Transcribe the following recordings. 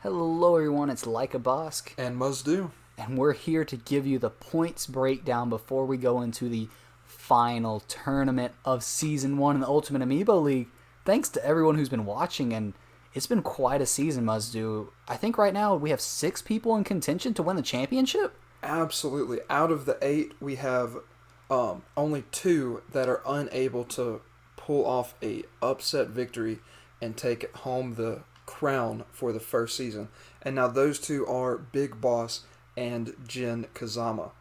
Hello everyone, it's Like a Bosk, And must do. and we're here to give you the points breakdown before we go into the final tournament of Season 1 in the Ultimate Amiibo League. Thanks to everyone who's been watching, and it's been quite a season, must do. I think right now we have 6 people in contention to win the championship. Absolutely. Out of the 8, we have only 2 that are unable to pull off a upset victory and take home the crown for the first season. And now those 2 are Big Boss and Jin Kazama.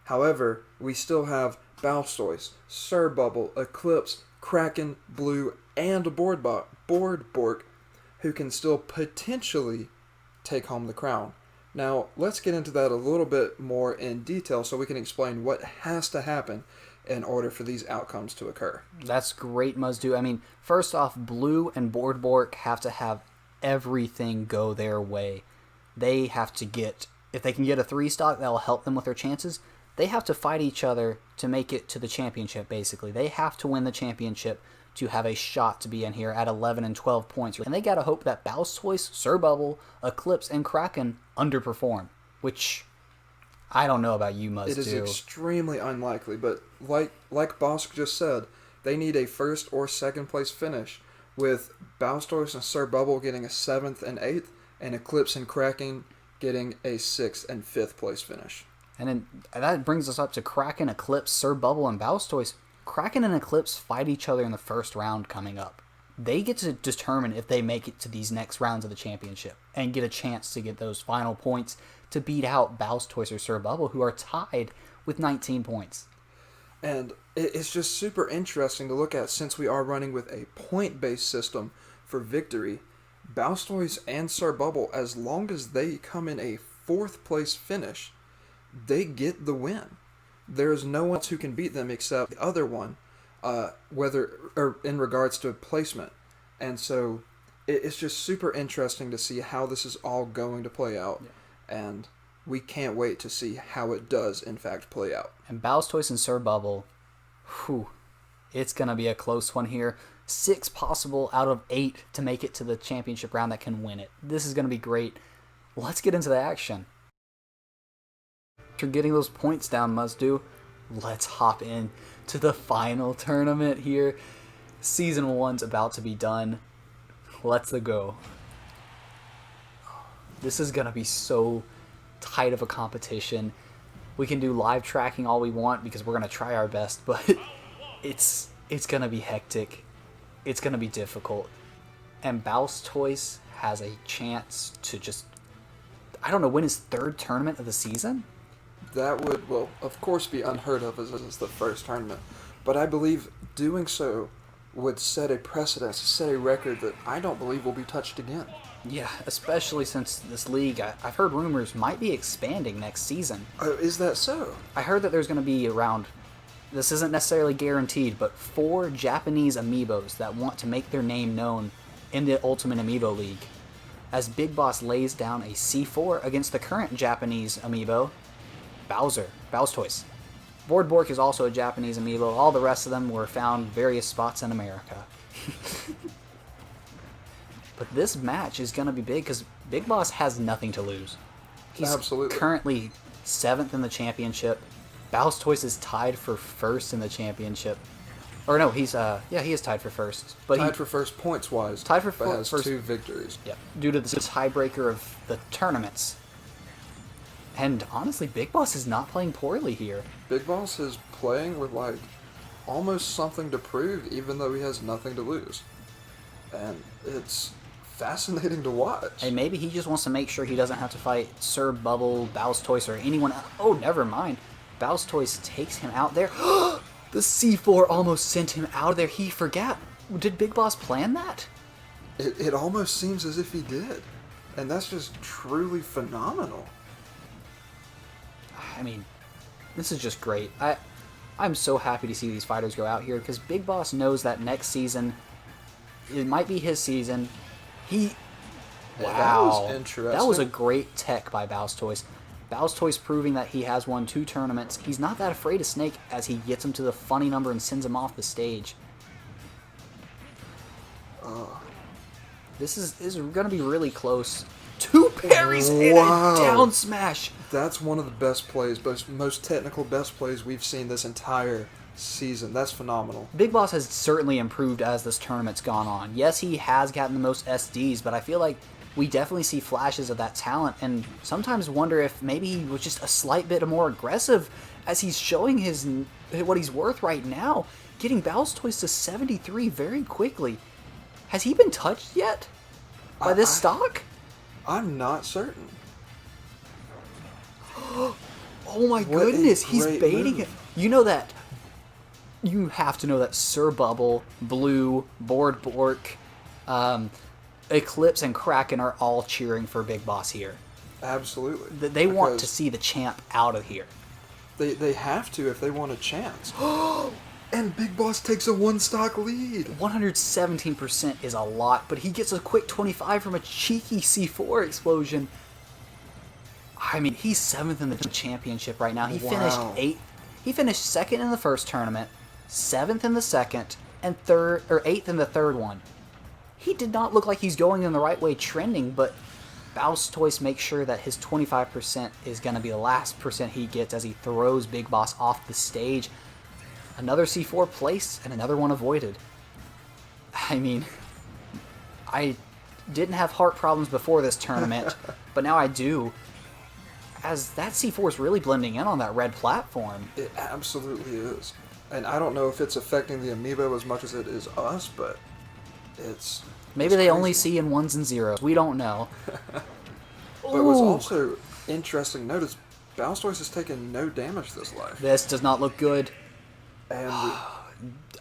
However, we still have Bowstoise, Sir Bubble, Eclipse, Kraken, Blue, and Bork, who can still potentially take home the crown. Now, let's get into that a little bit more in detail so we can explain what has to happen in order for these outcomes to occur. That's great, Muzdu. I mean, first off, Blue and Bork have to have everything go their way. They have to get, if they can get a 3-stock, that'll help them with their chances. They have to fight each other to make it to the championship, basically. They have to win the championship to have a shot to be in here at 11 and 12 points. And they got to hope that Bowstoise, Sir Bubble, Eclipse, and Kraken underperform, which I don't know about you, Muzdu. It is extremely unlikely, but like Bosk just said, they need a first or second place finish, with Bowstoise and Sir Bubble getting a 7th and 8th, and Eclipse and Kraken getting a 6th and 5th place finish. And then that brings us up to Kraken, Eclipse, Sir Bubble, and Bowstoise. Kraken and Eclipse fight each other in the first round coming up. They get to determine if they make it to these next rounds of the championship and get a chance to get those final points to beat out Bowstoise or Sir Bubble, who are tied with 19 points. And it's just super interesting to look at, since we are running with a point-based system for victory. Bowstoise and Sir Bubble, as long as they come in a 4th place finish, they get the win. There's no one else who can beat them except the other one, whether or in regards to placement. And so it's just super interesting to see how this is all going to play out. Yeah. And we can't wait to see how it does, in fact, play out. And Bowstoise and Sir Bubble, it's going to be a close one here. 6 possible out of 8 to make it to the championship round that can win it. This is going to be great. Let's get into the action. After getting those points down, must do, let's hop in to the final tournament here. Season 1's about to be done. Let's go. This is going to be so tight of a competition. We can do live tracking all we want because we're going to try our best, but it's going to be hectic. It's going to be difficult. And Bowstoise has a chance to just, I don't know, win his 3rd tournament of the season? That would, well, of course, be unheard of as the first tournament. But I believe doing so would set a precedent, set a record that I don't believe will be touched again. Yeah, especially since this league, I've heard rumors, might be expanding next season. Is that so? I heard that there's going to be around, this isn't necessarily guaranteed, but 4 Japanese Amiibos that want to make their name known in the Ultimate Amiibo League. As Big Boss lays down a C4 against the current Japanese Amiibo, Bowstoise. Bork is also a Japanese Amiibo. All the rest of them were found various spots in America. But this match is going to be big because Big Boss has nothing to lose. He's Absolutely. Currently 7th in the championship. Bowstoise is tied for 1st in the championship. Or no, he is tied for 1st. But tied for 1st points-wise. Tied for but has first. 2 victories. Yeah, due to the tiebreaker of the tournaments. And honestly, Big Boss is not playing poorly here. Big Boss is playing with, almost something to prove, even though he has nothing to lose. And it's fascinating to watch. And maybe he just wants to make sure he doesn't have to fight Sir Bubble, Bowstoise, or anyone else. Oh, never mind. Bowstoise takes him out there. The C4 almost sent him out of there. He forgot. Did Big Boss plan that? It almost seems as if he did. And that's just truly phenomenal. I mean, this is just great. I'm so happy to see these fighters go out here because Big Boss knows that next season, it might be his season. Wow. That was interesting. That was a great tech by Bowstoise. Bowstoise proving that he has won 2 tournaments. He's not that afraid of Snake as he gets him to the funny number and sends him off the stage. This is going to be really close 2 parries and Wow. a down smash. That's one of the best plays, most technical best plays we've seen this entire season. That's phenomenal. Big Boss has certainly improved as this tournament's gone on. Yes, he has gotten the most SDs, but I feel like we definitely see flashes of that talent, and sometimes wonder if maybe he was just a slight bit more aggressive as he's showing what he's worth right now, getting Bowstoise to 73 very quickly. Has he been touched yet by this stock? I'm not certain. Oh my goodness, he's baiting it. You know that. You have to know that Sir Bubble, Blue, Bork, Eclipse, and Kraken are all cheering for Big Boss here. Absolutely. They want to see the champ out of here. They have to if they want a chance. And Big Boss takes a 1-stock lead. 117% is a lot, but he gets a quick 25 from a cheeky C4 explosion. I mean, he's 7th in the championship right now. He finished 8th. He finished 2nd in the first tournament, 7th in the second, and 8th in the third one. He did not look like he's going in the right way trending, but Bowstoise makes sure that his 25% is going to be the last percent he gets as he throws Big Boss off the stage. Another C4 place and another one avoided. I mean, I didn't have heart problems before this tournament, but now I do, as that C4 is really blending in on that red platform. It absolutely is. And I don't know if it's affecting the Amiibo as much as it is us, but it's... Maybe they only see in 1s and 0s. We don't know. But what's also interesting to note is Bowstoise has taken no damage this life. This does not look good. And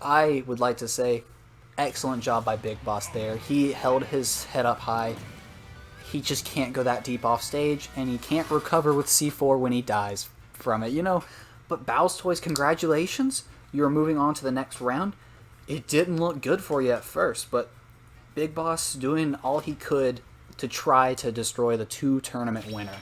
I would like to say, excellent job by Big Boss there. He held his head up high. He just can't go that deep off stage, and he can't recover with C4 when he dies from it, you know. But Bowstoise, congratulations. You're moving on to the next round. It didn't look good for you at first, but Big Boss doing all he could to try to destroy the 2 tournament winner.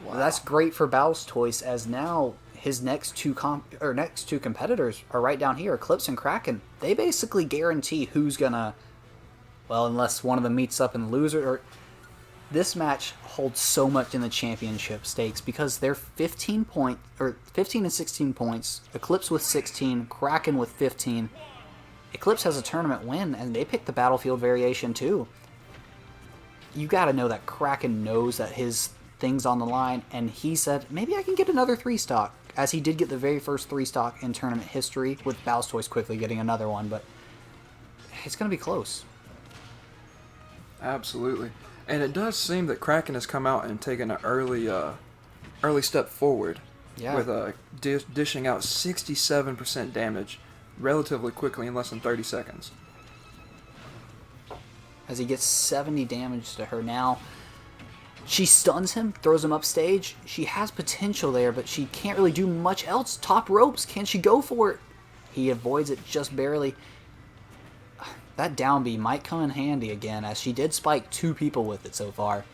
Wow. That's great for Bowstoise, as now his next two competitors are right down here, Eclipse and Kraken. They basically guarantee who's gonna, well, unless one of them meets up and loses. Or this match holds so much in the championship stakes because they're 15 and 16 points. Eclipse with 16, Kraken with 15. Eclipse has a tournament win, and they picked the battlefield variation too. You got to know that Kraken knows that his thing's on the line, and he said, maybe I can get another 3-stock, as he did get the very first 3-stock in tournament history, with Bowstoise quickly getting another one, but it's going to be close. Absolutely. And it does seem that Kraken has come out and taken an early step forward, with dishing out 67% damage relatively quickly in less than 30 seconds. As he gets 70 damage to her now. She stuns him, throws him upstage. She has potential there, but she can't really do much else. Top ropes, can she go for it? He avoids it just barely. That down B might come in handy again, as she did spike 2 people with it so far.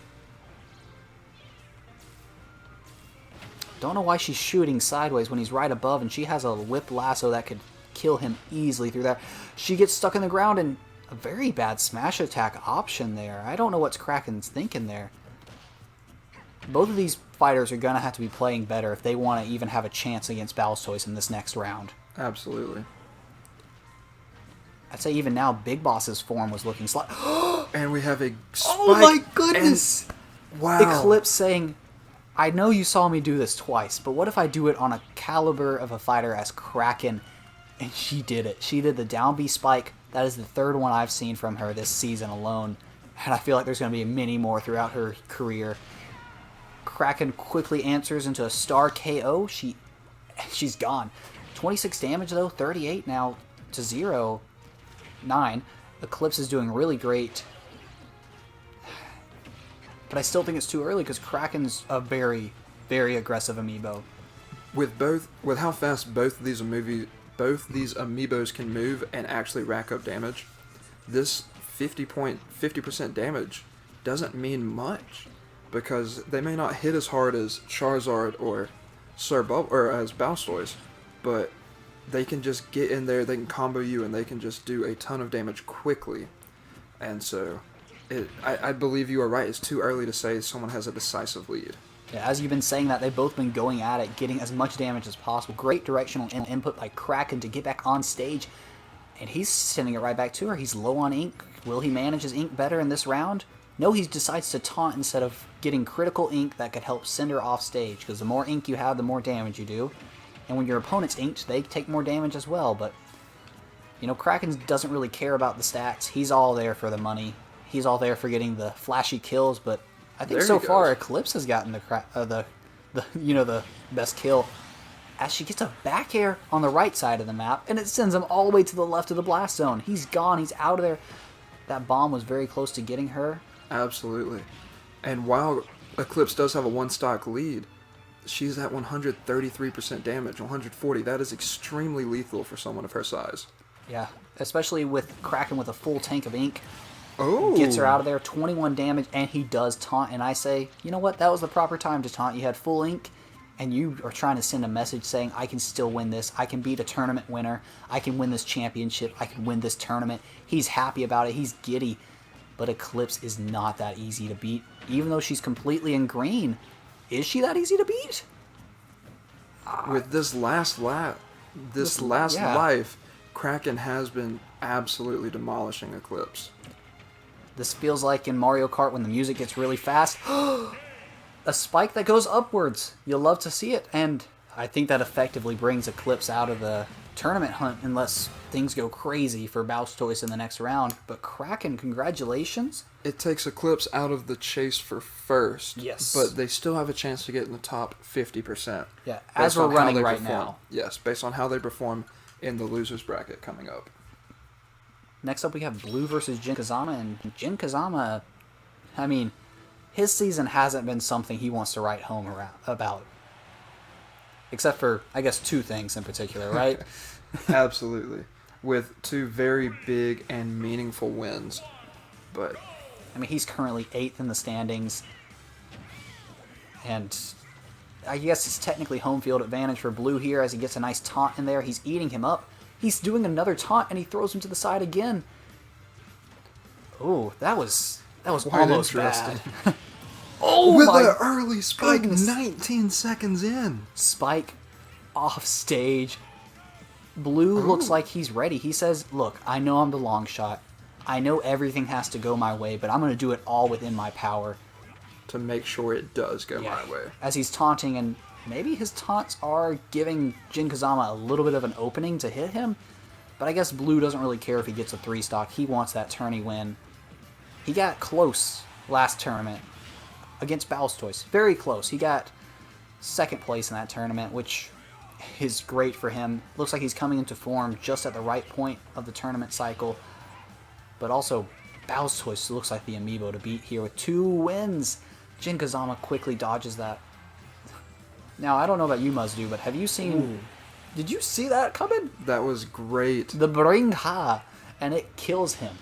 Don't know why she's shooting sideways when he's right above, and she has a whip lasso that could kill him easily through there. She gets stuck in the ground, and a very bad smash attack option there. I don't know what Kraken's thinking there. Both of these fighters are going to have to be playing better if they want to even have a chance against Bowstoise in this next round. Absolutely. I'd say even now, Big Boss's form was looking slight. And we have a spike. Oh my goodness! Wow. Eclipse saying, I know you saw me do this twice, but what if I do it on a caliber of a fighter as Kraken? And she did it. She did the down B spike. That is the 3rd one I've seen from her this season alone. And I feel like there's going to be many more throughout her career. Kraken quickly answers into a star KO. She's gone. 26 damage though, 38 now to 0. 9. Eclipse is doing really great. But I still think it's too early because Kraken's a very, very aggressive amiibo. With how fast both these amiibos can move and actually rack up damage, this 50% damage doesn't mean much, because they may not hit as hard as Charizard or Sir Bubble or as Bowstoise, but they can just get in there, they can combo you, and they can just do a ton of damage quickly. And so I believe you are right. It's too early to say someone has a decisive lead. Yeah, as you've been saying that, they've both been going at it, getting as much damage as possible. Great directional input by Kraken to get back on stage. And he's sending it right back to her. He's low on ink. Will he manage his ink better in this round? No, he decides to taunt instead of getting critical ink that could help send her off stage. Because the more ink you have, the more damage you do. And when your opponent's inked, they take more damage as well. But, you know, Kraken doesn't really care about the stats. He's all there for the money. He's all there for getting the flashy kills. But I think so far Eclipse has gotten the best kill. As she gets a back air on the right side of the map, and it sends him all the way to the left of the blast zone. He's gone. He's out of there. That bomb was very close to getting her. Absolutely. And while Eclipse does have a one-stock lead, she's at 133% damage, 140. That is extremely lethal for someone of her size. Yeah, especially with Kraken with a full tank of ink. Oh. Gets her out of there, 21 damage, and he does taunt. And I say, you know what? That was the proper time to taunt. You had full ink. And you are trying to send a message saying, I can still win this. I can beat a tournament winner. I can win this championship. I can win this tournament. He's happy about it. He's giddy. But Eclipse is not that easy to beat. Even though she's completely in green. Is she that easy to beat? With this last life, Kraken has been absolutely demolishing Eclipse. This feels like in Mario Kart when the music gets really fast. A spike that goes upwards. You'll love to see it. And I think that effectively brings Eclipse out of the tournament hunt unless things go crazy for Bowstoise in the next round. But Kraken, congratulations. It takes Eclipse out of the chase for first. Yes. But they still have a chance to get in the top 50%. Yeah, as we're running right now. Yes, based on how they perform in the losers bracket coming up. Next up we have Blue versus Jin Kazama. And Jin Kazama, I mean, his season hasn't been something he wants to write home about. Except for, I guess, two things in particular, right? Absolutely. With two very big and meaningful wins. But I mean, he's currently 8th in the standings. And I guess it's technically home field advantage for Blue here as he gets a nice taunt in there. He's eating him up. He's doing another taunt and he throws him to the side again. Oh, that was almost bad. Oh with my an early spike, goodness. 19 seconds in. Spike off stage. Blue looks like he's ready. He says, look, I know I'm the long shot. I know everything has to go my way, but I'm going to do it all within my power. To make sure it does go my way. As he's taunting, and maybe his taunts are giving Jin Kazama a little bit of an opening to hit him. But I guess Blue doesn't really care if he gets a 3-stock. He wants that tourney win. He got close last tournament against Bowstoise. Very close. He got 2nd place in that tournament, which is great for him. Looks like he's coming into form just at the right point of the tournament cycle. But also, Bowstoise looks like the Amiibo to beat here with 2 wins. Jin Kazama quickly dodges that. Now, I don't know about you, Muzdu, but have you seen... Ooh. Did you see that coming? That was great. The Bring Ha, and it kills him.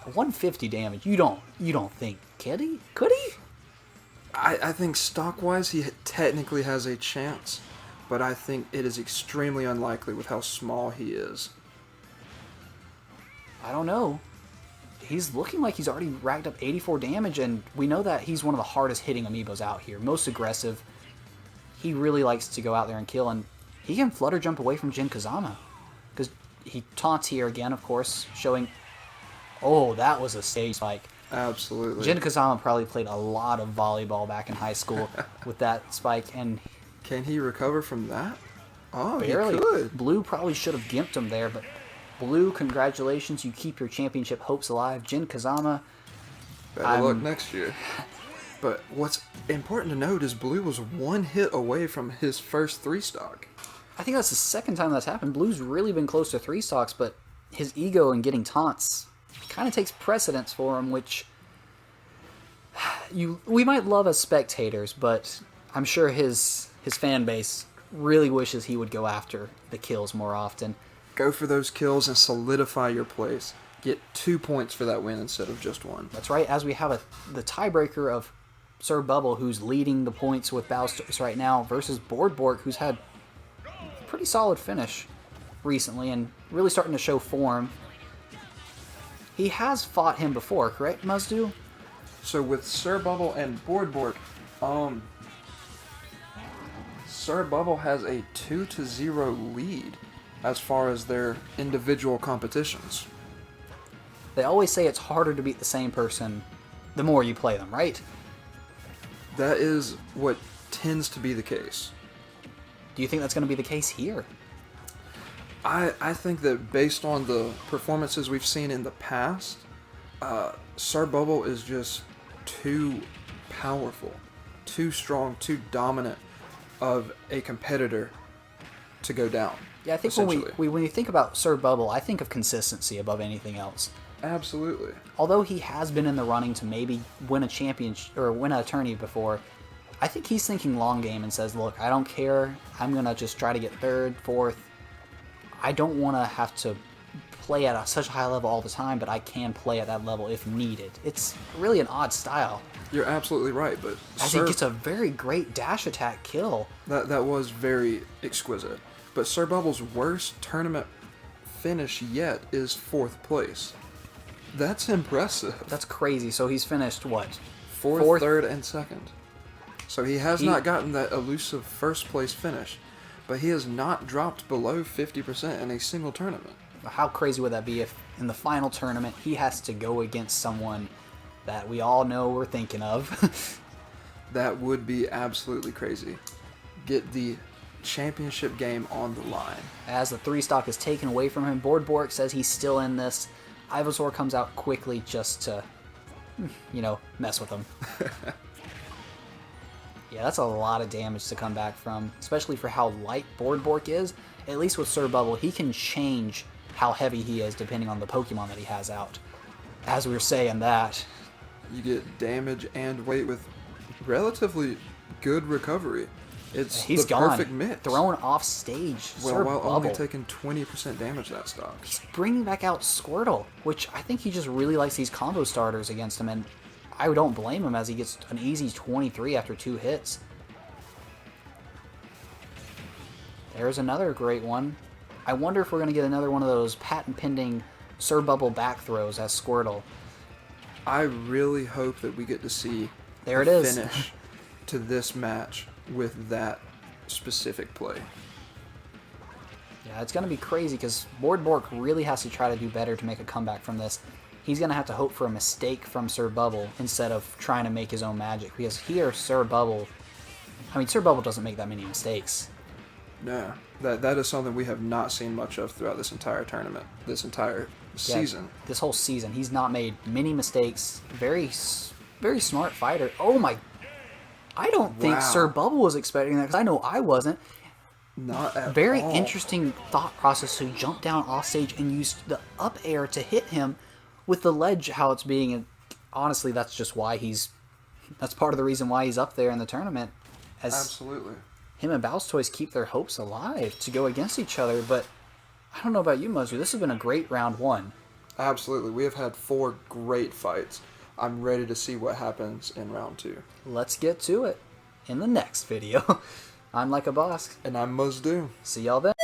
150 damage. You don't think could he? I think stock-wise he technically has a chance, but I think it is extremely unlikely with how small he is. I don't know. He's looking like he's already racked up 84 damage, and we know that he's one of the hardest hitting Amiibos out here. Most aggressive. He really likes to go out there and kill, and he can flutter jump away from Jin Kazama. Because he taunts here again, of course, showing... Oh, that was a stage spike. Absolutely. Jin Kazama probably played a lot of volleyball back in high school with that spike, and... Can he recover from that? Oh, barely. He could. Blue probably should have gimped him there, but... Blue, congratulations, you keep your championship hopes alive. Jin Kazama... Better luck next year. But what's important to note is Blue was 1 hit away from his first 3-stock. I think that's the second time that's happened. Blue's really been close to 3-stocks, but his ego in getting taunts kind of takes precedence for him, which we might love as spectators, but I'm sure his fan base really wishes he would go after the kills more often. Go for those kills and solidify your place. Get 2 points for that win instead of just 1. That's right, as we have the tiebreaker of Sir Bubble, who's leading the points with Bowstoise right now, versus Bork, who's had a pretty solid finish recently and really starting to show form. He has fought him before, correct, Muzdu? So with Sir Bubble and Bork, Sir Bubble has a 2-0 lead as far as their individual competitions. They always say it's harder to beat the same person the more you play them, right? That is what tends to be the case. Do you think that's going to be the case here? I think that based on the performances we've seen in the past, Sir Bubble is just too powerful, too strong, too dominant of a competitor to go down. Yeah, I think when you think about Sir Bubble, I think of consistency above anything else. Absolutely. Although he has been in the running to maybe win a championship or win a tourney before, I think he's thinking long game and says, look, I don't care. I'm going to just try to get third, fourth. I don't want to have to play at such a high level all the time, but I can play at that level if needed. It's really an odd style. You're absolutely right, but as he gets a very great dash attack kill. That was very exquisite. But Sir Bubble's worst tournament finish yet is 4th place. That's impressive. That's crazy. So he's finished what? 4th, 3rd, and 2nd. So he has not gotten that elusive 1st place finish, but he has not dropped below 50% in a single tournament. How crazy would that be if in the final tournament he has to go against someone that we all know we're thinking of? That would be absolutely crazy. Get the championship game on the line. As the 3 stock is taken away from him, Bork says he's still in this. Ivysaur comes out quickly just to, mess with him. Yeah, that's a lot of damage to come back from, especially for how light Bork is. At least with Sir Bubble, he can change how heavy he is depending on the Pokemon that he has out. As we were saying that. You get damage and weight with relatively good recovery. He's the perfect mix. Thrown off stage. Well, while only taking 20% damage that stock. He's bringing back out Squirtle, which I think he just really likes these combo starters against him, and I don't blame him as he gets an easy 23 after 2 hits. There's another great one. I wonder if we're going to get another one of those patent-pending Sir Bubble back throws as Squirtle. I really hope that we get to see there it is. Finish to this match with that specific play. Yeah, it's going to be crazy because Bork really has to try to do better to make a comeback from this. He's going to have to hope for a mistake from Sir Bubble instead of trying to make his own magic. Because here, Sir Bubble doesn't make that many mistakes. No, that is something we have not seen much of throughout this entire tournament, this entire season. This whole season, he's not made many mistakes. Very, very smart fighter. Oh my! I don't think Sir Bubble was expecting that because I know I wasn't. Not at all. Very interesting thought process to jump down off stage and use the up air to hit him with the ledge. How it's being, and honestly, that's just why that's part of the reason why he's up there in the tournament. Absolutely. Him and Bowstoise keep their hopes alive to go against each other, but I don't know about you, Muzzy. This has been a great round 1. Absolutely. We have had 4 great fights. I'm ready to see what happens in round 2. Let's get to it in the next video. I'm Like a Boss. And I'm Muzdu. See y'all then.